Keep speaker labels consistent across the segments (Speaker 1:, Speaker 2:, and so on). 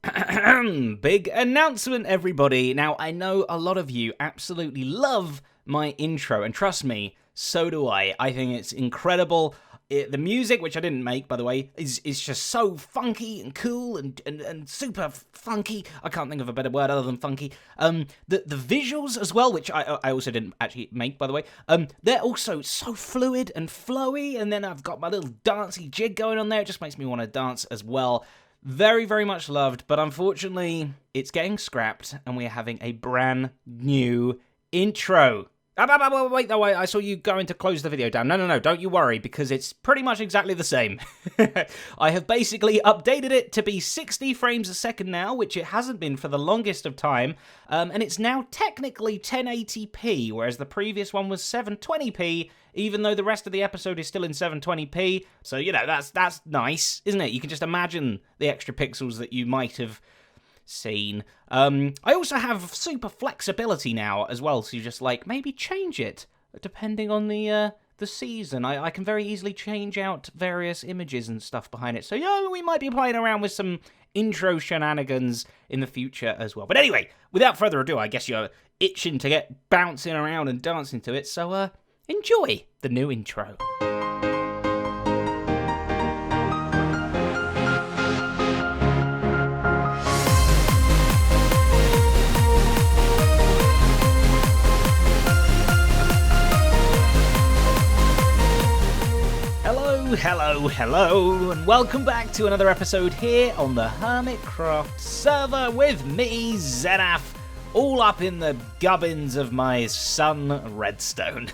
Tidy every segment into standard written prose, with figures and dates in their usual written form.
Speaker 1: Big announcement, everybody. Now, I know a lot of you absolutely love my intro, and trust me, so do I. I think it's incredible. The music, which I didn't make, by the way, is just so funky and cool and super funky. I can't think of a better word other than funky. The visuals as well, which I also didn't actually make, by the way. They're also so fluid and flowy, and then I've got my little dancey jig going on there. It just makes me want to dance as well. Very, very much loved, but unfortunately, it's getting scrapped, and we're having a brand new intro. Wait, no, I saw you going to close the video down. No, don't you worry, because it's pretty much exactly the same. I have basically updated it to be 60 frames a second now, which it hasn't been for the longest of time, and it's now technically 1080p, whereas the previous one was 720p, even though the rest of the episode is still in 720p, so, you know, that's nice, isn't it? You can just imagine the extra pixels that you might have seen. I also have super flexibility now as well, so you just, like, maybe change it, depending on the season. I can very easily change out various images and stuff behind it, so, yeah, we might be playing around with some intro shenanigans in the future as well. But anyway, without further ado, I guess you're itching to get bouncing around and dancing to it, so, enjoy the new intro. Hello, and welcome back to another episode here on the Hermitcraft server with me, Zedaph, all up in the gubbins of my son, Redstone.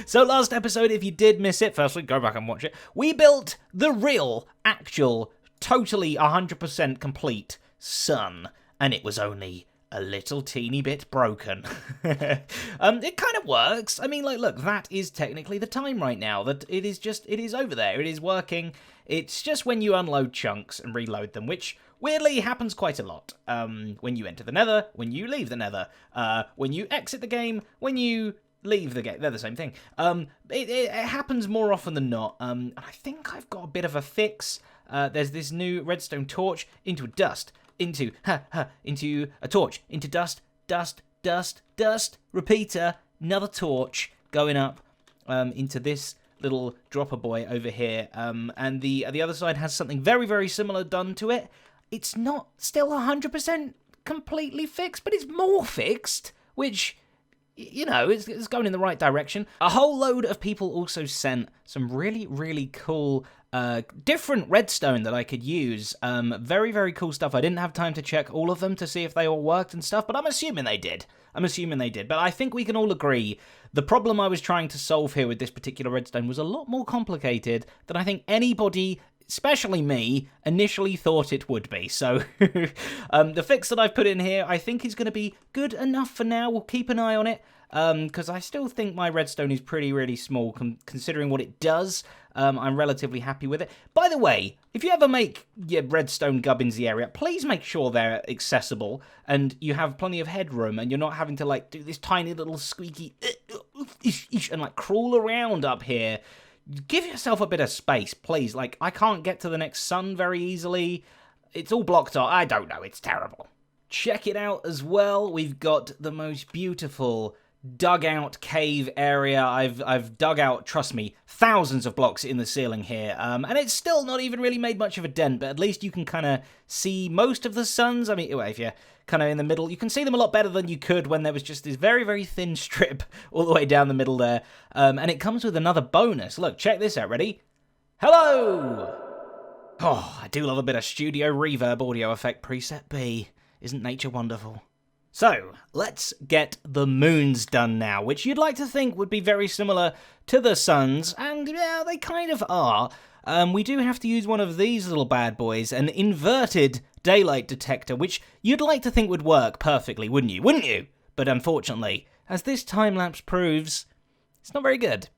Speaker 1: So last episode, if you did miss it, firstly, go back and watch it. We built the real, actual, totally 100% complete sun, and it was only a little teeny bit broken. It kind of works. I mean, like, look, that is technically the time right now. That it is over there. It is working. It's just when you unload chunks and reload them, which weirdly happens quite a lot. When you enter the nether, when you leave the nether, when you exit the game, when you leave the game. They're the same thing. It happens more often than not. And I think I've got a bit of a fix. There's this new redstone torch into dust. Into a torch, into dust, repeater, another torch going up into this little dropper boy over here, and the other side has something very, very similar done to it. It's not still 100% completely fixed, but it's more fixed, which, you know, it's going in the right direction. A whole load of people also sent some really, really cool different redstone that I could use. Very, very cool stuff. I didn't have time to check all of them to see if they all worked and stuff, but I'm assuming they did. But I think we can all agree the problem I was trying to solve here with this particular redstone was a lot more complicated than I think anybody, especially me, initially thought it would be. So the fix that I've put in here I think is going to be good enough for now. We'll keep an eye on it, because I still think my redstone is really small considering what it does. I'm relatively happy with it. By the way, if you ever make your redstone gubbins the area, please make sure they're accessible and you have plenty of headroom and you're not having to, like, do this tiny little squeaky and, like, crawl around up here. Give yourself a bit of space, please. Like, I can't get to the next sun very easily. It's all blocked off. I don't know. It's terrible. Check it out as well. We've got the most beautiful dugout cave area. I've dug out, trust me, thousands of blocks in the ceiling here, and it's still not even really made much of a dent, but at least you can kind of see most of the suns. I mean, if you're kind of in the middle, you can see them a lot better than you could when there was just this very, very thin strip all the way down the middle there, and it comes with another bonus. Look, check this out. Ready? Hello! Oh, I do love a bit of studio reverb audio effect preset B. Isn't nature wonderful? So, let's get the moons done now, which you'd like to think would be very similar to the suns, and yeah, they kind of are. We do have to use one of these little bad boys, an inverted daylight detector, which you'd like to think would work perfectly, wouldn't you? But unfortunately, as this time-lapse proves, it's not very good.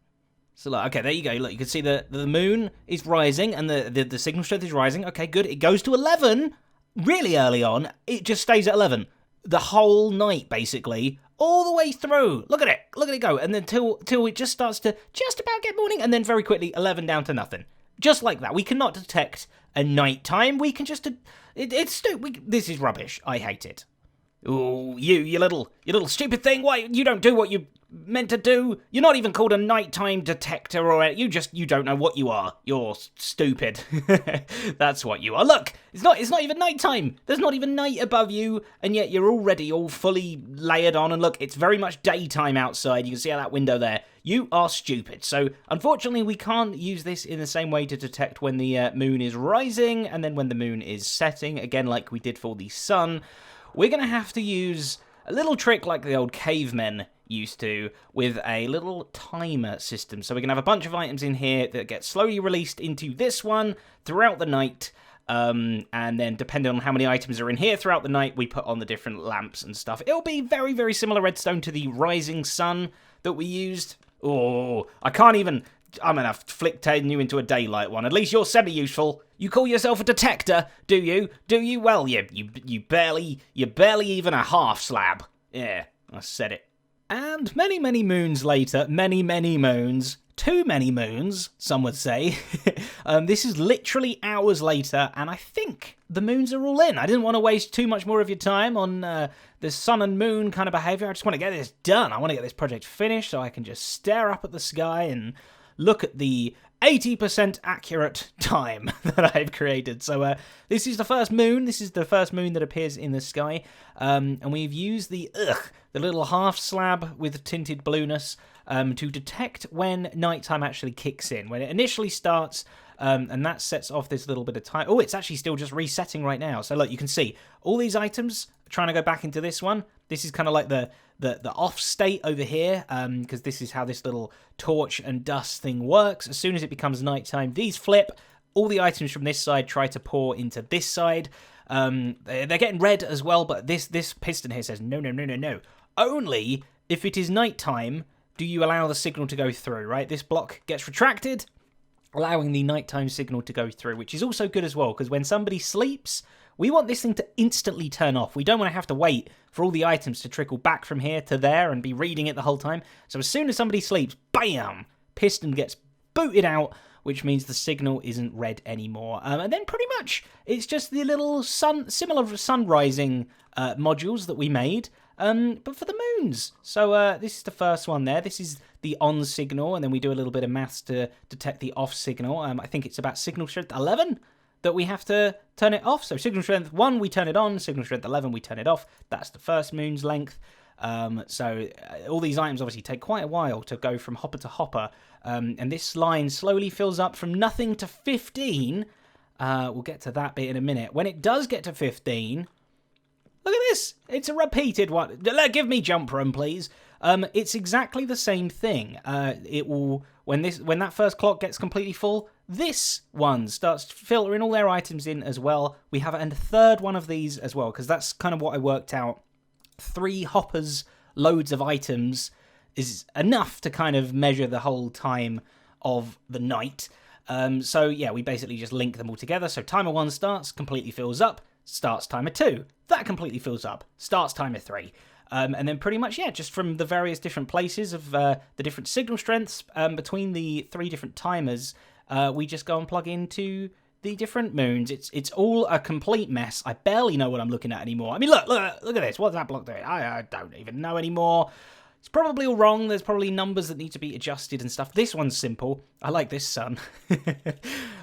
Speaker 1: So, look, okay, there you go. Look, you can see the moon is rising, and the signal strength is rising. Okay, good. It goes to 11 really early on. It just stays at 11. The whole night, basically, all the way through. Look at it go. And then till it just starts to just about get morning, and then very quickly, 11 down to nothing. Just like that. We cannot detect a nighttime. We can just... It's stupid. This is rubbish. I hate it. Ooh, you little stupid thing. Why you don't do what you meant to do? You're not even called a nighttime detector or you don't know what you are. You're stupid. That's what you are. Look, it's not even nighttime. There's not even night above you, and yet you're already all fully layered on. And look, it's very much daytime outside. You can see out that window there. You are stupid. So unfortunately, we can't use this in the same way to detect when the moon is rising and then when the moon is setting. Again, like we did for the sun. We're going to have to use a little trick like the old cavemen used to with a little timer system. So we're going to have a bunch of items in here that get slowly released into this one throughout the night. And then depending on how many items are in here throughout the night, we put on the different lamps and stuff. It'll be very, very similar, Redstone, to the rising sun that we used. Oh, I'm going to flick turn you into a daylight one. At least you're semi-useful. You call yourself a detector, do you? Do you? Well, you're barely even a half slab. Yeah, I said it. And many, many moons later, many moons, too many moons, some would say. This is literally hours later, and I think the moons are all in. I didn't want to waste too much more of your time on the sun and moon kind of behavior. I just want to get this done. I want to get this project finished so I can just stare up at the sky and look at the 80% accurate time that I've created. So this is the first moon. This is the first moon that appears in the sky. And we've used the little half slab with tinted blueness to detect when nighttime actually kicks in. When it initially starts, and that sets off this little bit of time. Oh, it's actually still just resetting right now. So look, you can see all these items trying to go back into this one. This is kind of like the off state over here, because this is how this little torch and dust thing works. As soon as it becomes nighttime, these flip. All the items from this side try to pour into this side. They're getting red as well, but this piston here says no. Only if it is nighttime do you allow the signal to go through, right? This block gets retracted, allowing the nighttime signal to go through, which is also good as well, because when somebody sleeps, we want this thing to instantly turn off. We don't want to have to wait for all the items to trickle back from here to there and be reading it the whole time. So as soon as somebody sleeps, bam, piston gets booted out, which means the signal isn't red anymore. And then pretty much it's just the little similar sun rising modules that we made, but for the moons. So this is the first one there. This is the on signal, and then we do a little bit of maths to detect the off signal. I think it's about signal strength 11 that we have to turn it off. So signal strength 1, we turn it on. Signal strength 11, we turn it off. That's the first moon's length. So all these items obviously take quite a while to go from hopper to hopper. And this line slowly fills up from nothing to 15. We'll get to that bit in a minute. When it does get to 15, look at this. It's a repeated one. Give me jump room, please. It's exactly the same thing. It will when that first clock gets completely full, this one starts filtering all their items in as well. We have a third one of these as well, because that's kind of what I worked out. 3 hoppers, loads of items is enough to kind of measure the whole time of the night. So yeah, we basically just link them all together. So timer 1 starts, completely fills up, starts timer 2, that completely fills up, starts timer 3. And then pretty much, yeah, just from the various different places of the different signal strengths between the 3 different timers, we just go and plug into the different moons. It's all a complete mess. I barely know what I'm looking at anymore. I mean, look at this. What's that block doing? I don't even know anymore. It's probably all wrong. There's probably numbers that need to be adjusted and stuff. This one's simple. I like this sun.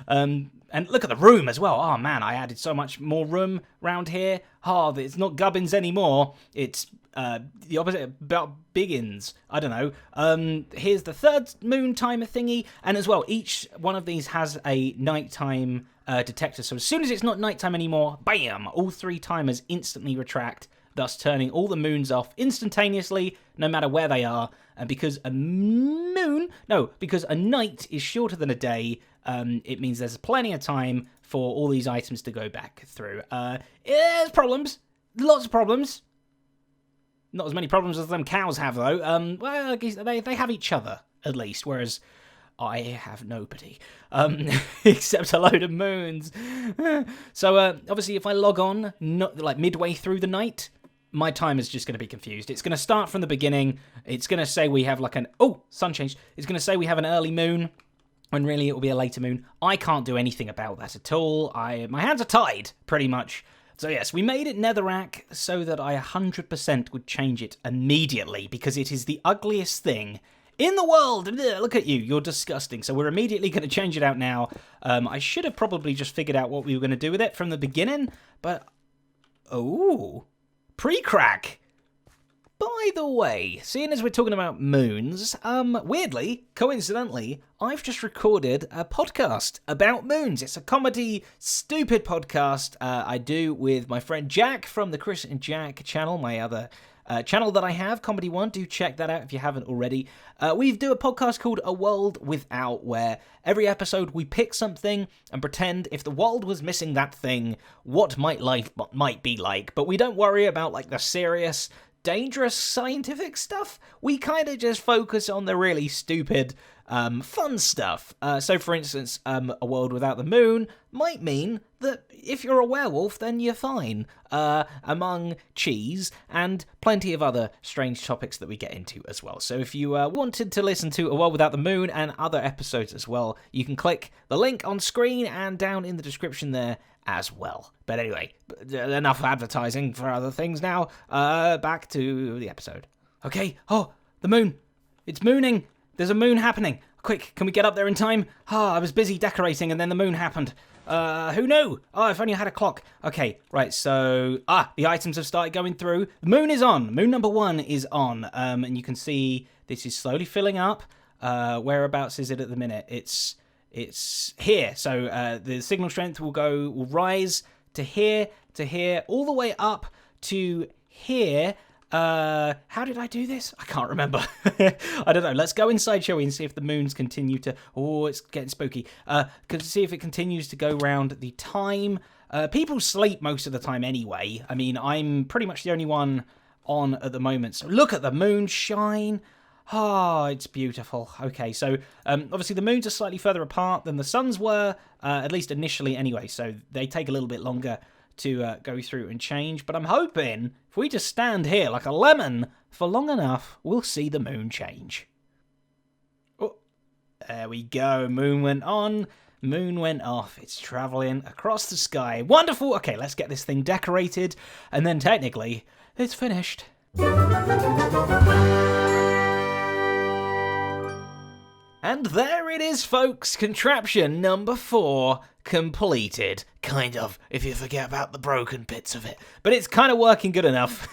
Speaker 1: And look at the room as well. Oh, man, I added so much more room round here. Oh, it's not gubbins anymore. It's the opposite about biggins. I don't know. Here's the third moon timer thingy. And as well, each one of these has a nighttime detector. So as soon as it's not nighttime anymore, bam, all 3 timers instantly retract, thus turning all the moons off instantaneously, no matter where they are. And because a night is shorter than a day, it means there's plenty of time for all these items to go back through. There's problems. Lots of problems. Not as many problems as them cows have, though. Well, I guess they have each other, at least, whereas I have nobody, except a load of moons. So, obviously, if I log on, like midway through the night, my time is just going to be confused. It's going to start from the beginning. It's going to say we have like sun changed. It's going to say we have an early moon. when really it will be a later moon. I can't do anything about that at all. My hands are tied, pretty much. So yes, we made it netherrack so that I 100% would change it immediately, because it is the ugliest thing in the world. Look at you, you're disgusting. So we're immediately going to change it out now. I should have probably just figured out what we were going to do with it from the beginning, but... Oh, pre-crack. By the way, seeing as we're talking about moons, weirdly, coincidentally, I've just recorded a podcast about moons. It's a comedy, stupid podcast I do with my friend Jack from the Chris and Jack channel, my other channel that I have, Comedy One. Do check that out if you haven't already. We do a podcast called A World Without, where every episode we pick something and pretend if the world was missing that thing, what might life might be like. But we don't worry about like the serious, dangerous scientific stuff. We kind of just focus on the really stupid, fun stuff. So for instance, a world without the moon might mean that if you're a werewolf, then you're fine, among cheese and plenty of other strange topics that we get into as well. So if you wanted to listen to A World Without the Moon and other episodes as well, you can click the link on screen and down in the description there as well. But anyway, enough advertising for other things now. Back to the episode. Okay, oh, the moon. It's mooning. There's a moon happening. Quick, can we get up there in time? I was busy decorating and then the moon happened. Who knew? Oh, if only I had a clock. Okay, right, so... the items have started going through. The moon is on. Moon number 1 is on. And you can see this is slowly filling up. Whereabouts is it at the minute? It's here. So the signal strength will rise to here, all the way up to here. How did I do this? I can't remember. I don't know. Let's go inside, shall we, and see if the moons continue to... Oh, it's getting spooky. See if it continues to go round the time. People sleep most of the time anyway. I mean, I'm pretty much the only one on at the moment. So look at the moon shine. It's beautiful. Okay, so obviously the moons are slightly further apart than the suns were, at least initially anyway, so they take a little bit longer to go through and change. But I'm hoping if we just stand here like a lemon for long enough, we'll see the moon change. Oh, there we go. Moon went on. Moon went off. It's traveling across the sky. Wonderful. Okay, let's get this thing decorated. And then technically, it's finished. And there it is, folks. Contraption number 4 completed. Kind of, if you forget about the broken bits of it. But it's kind of working good enough.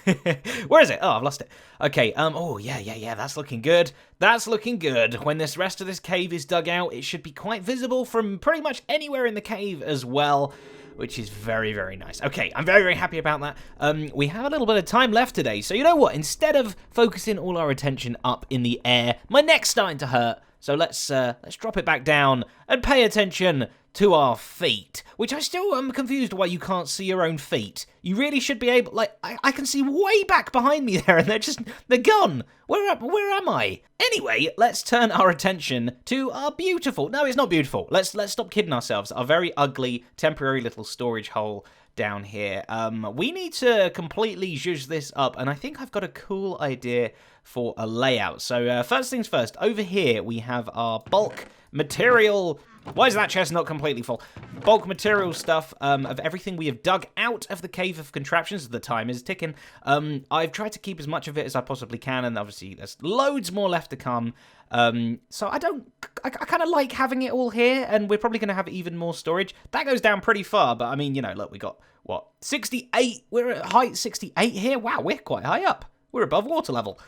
Speaker 1: Where is it? Oh, I've lost it. Okay, oh, yeah, that's looking good. That's looking good. When this rest of this cave is dug out, it should be quite visible from pretty much anywhere in the cave as well, which is very, very nice. Okay, I'm very, very happy about that. We have a little bit of time left today, so you know what? Instead of focusing all our attention up in the air, my neck's starting to hurt. So let's drop it back down and pay attention to our feet, which I still am confused why you can't see your own feet. You really should be able, like, I can see way back behind me there, and they're gone. Where am I? Anyway, let's turn our attention to our beautiful, no, it's not beautiful. Let's stop kidding ourselves. Our very ugly temporary little storage hole down here. We need to completely zhuzh this up, and I think I've got a cool idea for a layout. So first things first, over here we have our bulk material. Why is that chest not completely full? Bulk material stuff of everything we have dug out of the cave of contraptions. The time is ticking. I've tried to keep as much of it as I possibly can, and obviously there's loads more left to come. So I kind of like having it all here, and we're probably going to have even more storage. That goes down pretty far, but I mean, you know, look, we got, what, 68? We're at height 68 here? Wow, we're quite high up. We're above water level.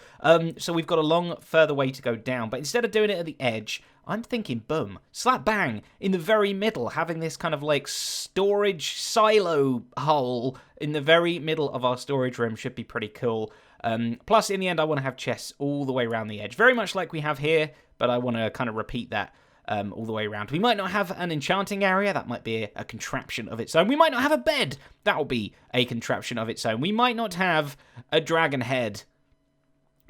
Speaker 1: So we've got a long, further way to go down. But instead of doing it at the edge, I'm thinking, boom, slap bang, in the very middle, having this kind of like storage silo hole in the very middle of our storage room should be pretty cool. Plus, in the end, I want to have chests all the way around the edge. Very much like we have here, but I want to kind of repeat that all the way around. We might not have an enchanting area. That might be a contraption of its own. We might not have a bed. That will be a contraption of its own. We might not have a dragon head.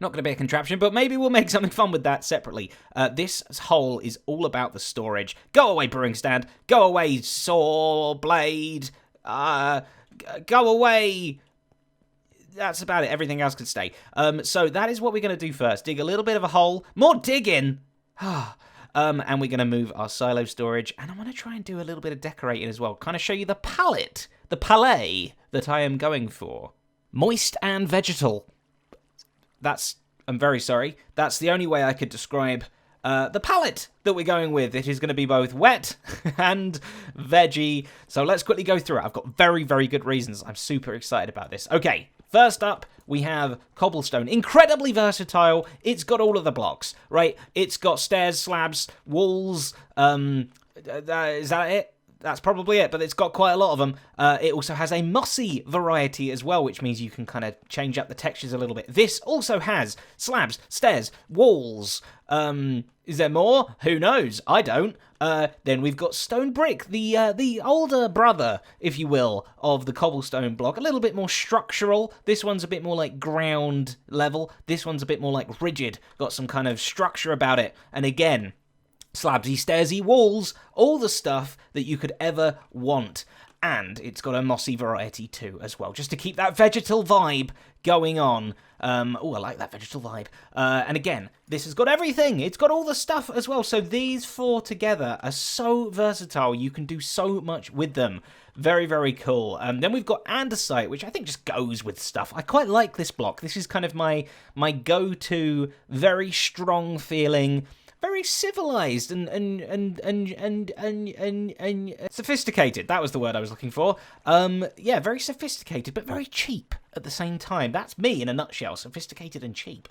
Speaker 1: Not going to be a contraption, but maybe we'll make something fun with that separately. This hole is all about the storage. Go away, brewing stand. Go away, saw blade. Go away. That's about it. Everything else can stay. So that is what we're going to do first. Dig a little bit of a hole. More digging. And we're going to move our silo storage, and I want to try and do a little bit of decorating as well, kind of show you the palette that I am going for. Moist and vegetal. I'm very sorry, that's the only way I could describe the palette that we're going with. It is going to be both wet and veggie. So let's quickly go through it. I've got very, very good reasons. I'm super excited about this. Okay, first up, we have Cobblestone. Incredibly versatile. It's got all of the blocks, right? It's got stairs, slabs, walls. Is that it? That's probably it, but it's got quite a lot of them. It also has a mossy variety as well, which means you can kind of change up the textures a little bit. This also has slabs, stairs, walls. Is there more? Who knows? I don't. Then we've got stone brick, the older brother, if you will, of the cobblestone block. A little bit more structural. This one's a bit more like ground level. This one's a bit more like rigid. Got some kind of structure about it. And again, slabsy, stairsy walls, all the stuff that you could ever want. And it's got a mossy variety too as well, just to keep that vegetal vibe going on. Oh, I like that vegetal vibe. And again, this has got everything. It's got all the stuff as well. So these four together are so versatile. You can do so much with them. Very, very cool. Then we've got andesite, which I think just goes with stuff. I quite like this block. This is kind of my go-to, very strong feeling, very civilized and sophisticated. That was the word I was looking for. Yeah, very sophisticated, but very cheap at the same time. That's me in a nutshell, sophisticated and cheap.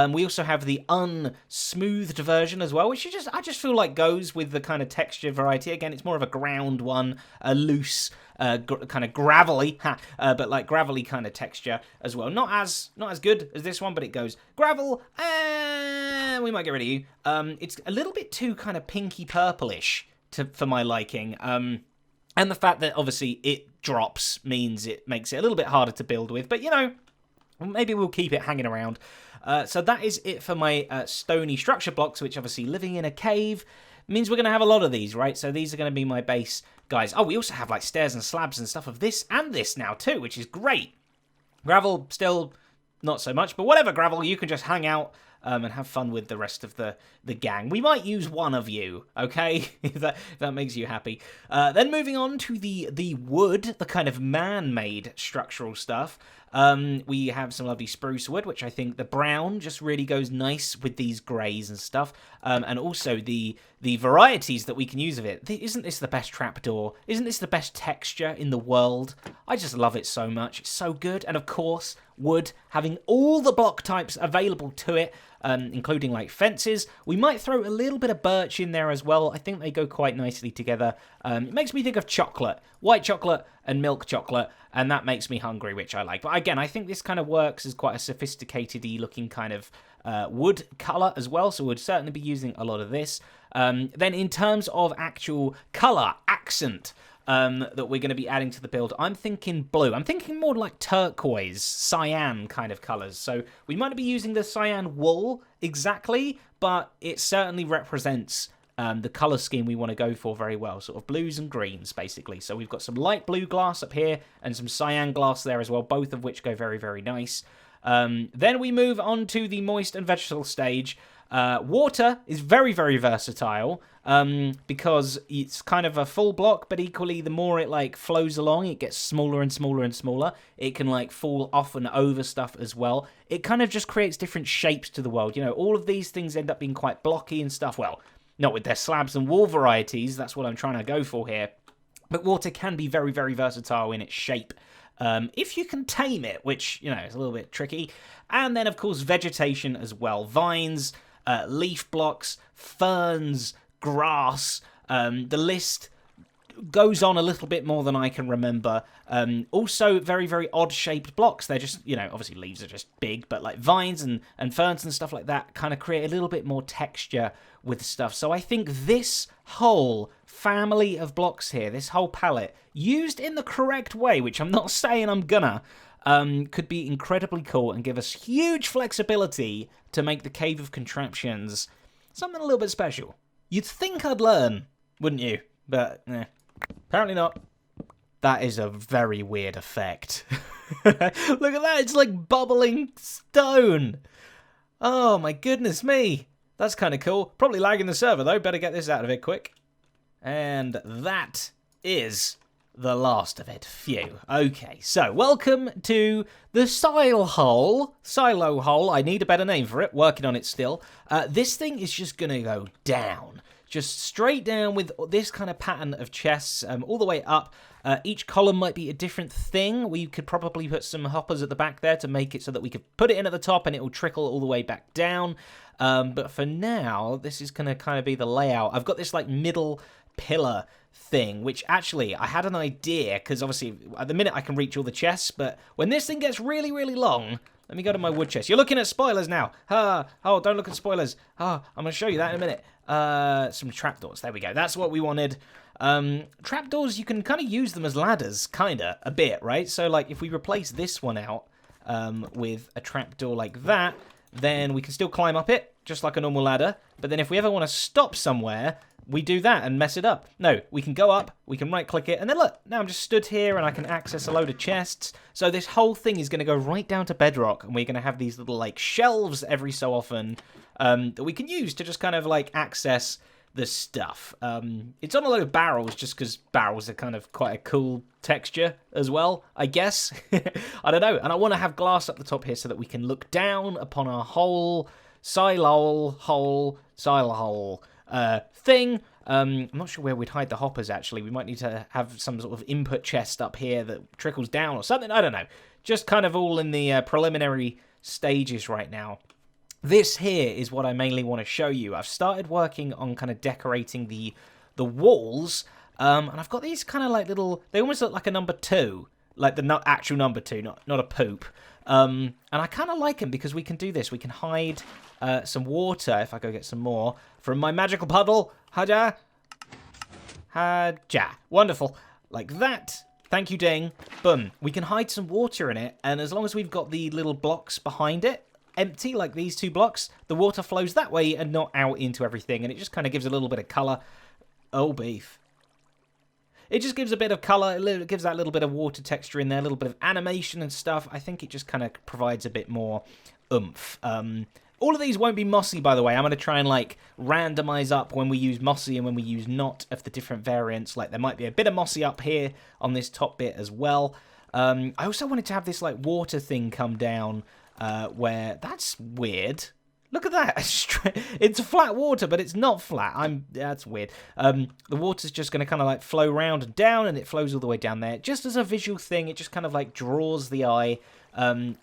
Speaker 1: We also have the unsmoothed version as well, which I just feel like goes with the kind of texture variety. Again, it's more of a ground one, a loose, kind of gravelly, but like gravelly kind of texture as well. Not as good as this one, but it goes gravel. We might get rid of you. It's a little bit too kind of pinky purplish for my liking. And the fact that obviously it drops means it makes it a little bit harder to build with. But you know, maybe we'll keep it hanging around. So that is it for my stony structure blocks, which obviously living in a cave means we're going to have a lot of these, right? So these are going to be my base guys. Oh, we also have like stairs and slabs and stuff of this and this now too, which is great. Gravel still not so much, but whatever, gravel, you can just hang out and have fun with the rest of the gang. We might use one of you, okay? if that makes you happy. Then moving on to the wood, the kind of man-made structural stuff. We have some lovely spruce wood, which I think the brown just really goes nice with these greys and stuff. And also the varieties that we can use of it. Isn't this the best trapdoor? Isn't this the best texture in the world? I just love it so much. It's so good. And of course, wood, having all the block types available to it, including like fences. We might throw a little bit of birch in there as well. I think they go quite nicely together. It makes me think of chocolate, white chocolate and milk chocolate, and that makes me hungry, which I like. But again, I think this kind of works as quite a sophisticated-y looking kind of wood colour as well, so we'd certainly be using a lot of this. Then in terms of actual colour, accent, that we're going to be adding to the build, I'm thinking blue. I'm thinking more like turquoise, cyan kind of colours. So we might not be using the cyan wool exactly, but it certainly represents the colour scheme we want to go for very well. Sort of blues and greens, basically. So we've got some light blue glass up here and some cyan glass there as well, both of which go very, very nice. Then we move on to the moist and vegetable stage. Water is very, very versatile because it's kind of a full block, but equally the more it like flows along, it gets smaller and smaller and smaller. It can like fall off and over stuff as well. It kind of just creates different shapes to the world. You know, all of these things end up being quite blocky and stuff. Well, not with their slabs and wall varieties. That's what I'm trying to go for here. But water can be very, very versatile in its shape. If you can tame it, which, you know, is a little bit tricky. And then, of course, vegetation as well. Vines, leaf blocks, ferns, grass. The list goes on a little bit more than I can remember. Also, very, very odd-shaped blocks. They're just, you know, obviously leaves are just big, but like vines and ferns and stuff like that kind of create a little bit more texture with stuff. So I think this whole family of blocks here, this whole palette, used in the correct way, which I'm not saying I'm gonna, could be incredibly cool and give us huge flexibility to make the Cave of Contraptions something a little bit special. You'd think I'd learn, wouldn't you? But, apparently not. That is a very weird effect. Look at that, it's like bubbling stone. Oh my goodness me. That's kind of cool. Probably lagging the server, though. Better get this out of it quick. And that is the last of it. Phew. Okay, so welcome to the silo hole. Silo hole. I need a better name for it. Working on it still. This thing is just going to go down. Just straight down with this kind of pattern of chests all the way up. Each column might be a different thing. We could probably put some hoppers at the back there to make it so that we could put it in at the top and it will trickle all the way back down. But for now, this is going to kind of be the layout. I've got this like middle pillar thing, which actually I had an idea because obviously at the minute I can reach all the chests, but when this thing gets really, really long, let me go to my wood chest. You're looking at spoilers now. Oh, don't look at spoilers. I'm going to show you that in a minute. Some trapdoors. There we go. That's what we wanted. Trapdoors, you can kind of use them as ladders, kind of, a bit, right? So, like, if we replace this one out with a trapdoor like that, then we can still climb up it, just like a normal ladder. But then if we ever want to stop somewhere, we do that and mess it up. No, we can go up, we can right-click it, and then look, now I'm just stood here and I can access a load of chests. So this whole thing is going to go right down to bedrock, and we're going to have these little, like, shelves every so often that we can use to just kind of, like, access the stuff. It's on a load of barrels just because barrels are kind of quite a cool texture as well, I guess. I don't know. And I want to have glass up the top here so that we can look down upon our whole silo hole thing. I'm not sure where we'd hide the hoppers, actually. We might need to have some sort of input chest up here that trickles down or something. I don't know. Just kind of all in the preliminary stages right now. This here is what I mainly want to show you. I've started working on kind of decorating the walls, and I've got these kind of like little, they almost look like a number 2, like the actual number 2, not a poop. And I kind of like them because we can do this. We can hide some water, if I go get some more, from my magical puddle. Haja. Wonderful. Like that. Thank you, Ding. Boom. We can hide some water in it, and as long as we've got the little blocks behind it, empty, like these 2 blocks, the water flows that way and not out into everything, and it just kind of gives a little bit of colour. Oh, beef. It just gives a bit of colour, it gives that little bit of water texture in there, a little bit of animation and stuff. I think it just kind of provides a bit more oomph. All of these won't be mossy, by the way. I'm going to try and, like, randomise up when we use mossy and when we use not of the different variants. Like, there might be a bit of mossy up here on this top bit as well. I also wanted to have this, like, water thing come down where... That's weird. Look at that. It's flat water, but it's not flat. That's weird. The water's just going to kind of like flow round and down, and it flows all the way down there. Just as a visual thing, it just kind of like draws the eye.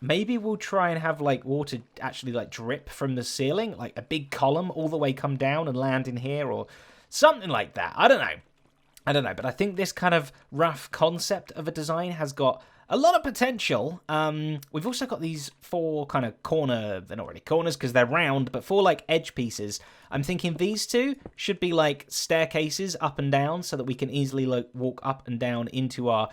Speaker 1: Maybe we'll try and have like water actually like drip from the ceiling, like a big column all the way come down and land in here or something like that. I don't know, but I think this kind of rough concept of a design has got a lot of potential. We've also got these 4 kind of they're not really corners because they're round, but 4 like edge pieces. I'm thinking these 2 should be like staircases up and down so that we can easily like walk up and down into our,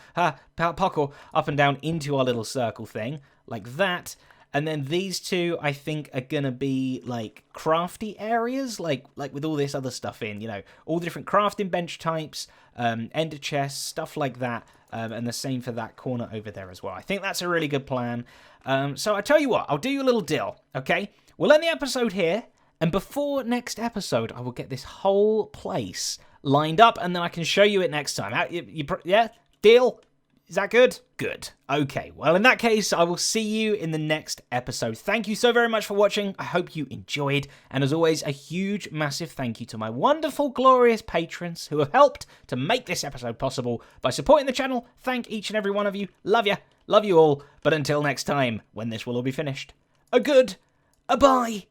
Speaker 1: parkour, up and down into our little circle thing, like that. And then these 2, I think, are going to be, like, crafty areas, like with all this other stuff in, you know, all the different crafting bench types, ender chests, stuff like that, and the same for that corner over there as well. I think that's a really good plan. So I tell you what, I'll do you a little deal, okay? We'll end the episode here, and before next episode, I will get this whole place lined up, and then I can show you it next time. Yeah? Deal? Is that good? Good. Okay, well, in that case, I will see you in the next episode. Thank you so very much for watching. I hope you enjoyed. And as always, a huge, massive thank you to my wonderful, glorious patrons who have helped to make this episode possible by supporting the channel. Thank each and every one of you. Love you. Love you all. But until next time, when this will all be finished, a bye.